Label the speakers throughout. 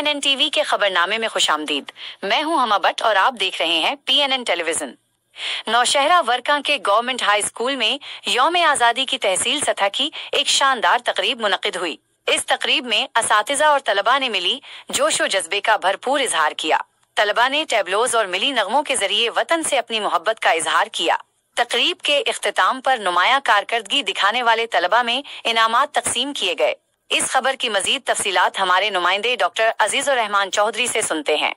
Speaker 1: PNN TV के खबरनामे में खुशामदीद। मैं हूं हमा भट्ट और आप देख रहे हैं PNN टेलीविजन। नौशहरा वर्का के गवर्नमेंट हाई स्कूल में यौम आज़ादी की तहसील सतह की एक शानदार तकरीब मुनक्किद हुई। इस तकरीब में असातिज़ा और तलबा ने मिली जोश व जज्बे का भरपूर इजहार किया। तलबा ने टैबलोज और मिली नगमों के जरिए वतन से अपनी मोहब्बत का इजहार किया। तकरीब के इख्तिताम पर नुमाया कारकर्दगी दिखाने वाले तलबा में इनामात तकसीम किए गए। इस खबर की मजीद तफसीलात हमारे नुमाइंदे डॉक्टर अजीजुर रहमान चौधरी से सुनते हैं।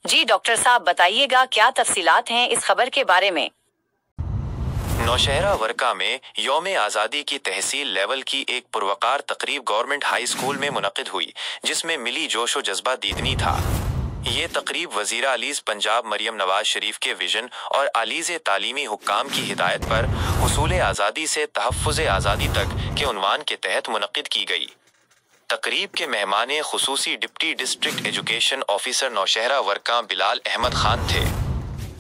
Speaker 1: जी डॉक्टर साहब, बताइएगा क्या तफसीलात हैं इस खबर के बारे में।
Speaker 2: नौशहरा वर्का में यौम आज़ादी की तहसील लेवल की एक पुरवकार तकरीब गवर्नमेंट हाई स्कूल में मुनक्किद हुई, जिसमें मिली जोश व जज्बा दीदनी था। ये तकरीब वज़ीर आलीज़ पंजाब मरियम नवाज शरीफ के विजन और आलीज़ तालीमी हुक्काम की हिदायत पर हुसूल आज़ादी से तहफ़्फ़ुज़ आज़ादी तक के उन्वान के तहत मुनक्किद की गई। तकरीब के मेहमान खुसूसी deputy district education officer Nowshera वर्का बिलाल अहमद खान थे।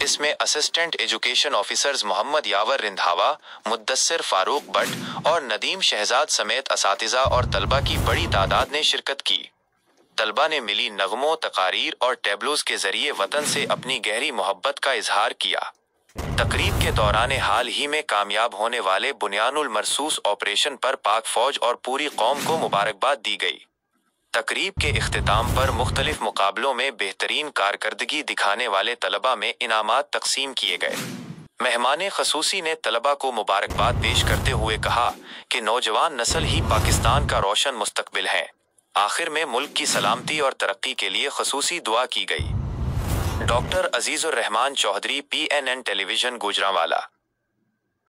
Speaker 2: इसमें assistant education officers Mohammad Yawar Randhawa, Muddassir Farooq Bhatt और नदीम शहजाद समेत असातिज़ा और तलबा की बड़ी तादाद ने शिरकत की। तलबा ने मिली नगमों, तकारीर और टैबलोज के जरिए वतन से अपनी गहरी मोहब्बत का इजहार किया। तकरीब के दौरान हाल ही में कामयाब होने वाले बुनियानुल मरसूस ऑपरेशन पर पाक फौज और पूरी कौम को मुबारकबाद दी गई। तकरीब के इख्तिताम पर मुख्तलिफ मुकाबलों में बेहतरीन कारकर्दगी दिखाने वाले तलबा में इनामात तकसीम किए गए। मेहमान खसूसी ने तलबा को मुबारकबाद पेश करते हुए कहा कि नौजवान नस्ल ही पाकिस्तान का रोशन मुस्तकबिल है। आखिर में मुल्क की सलामती और तरक्की के लिए खसूसी दुआ की गई। Doctor Azizur Rahman Chaudhry, PNN television, Gujranwala.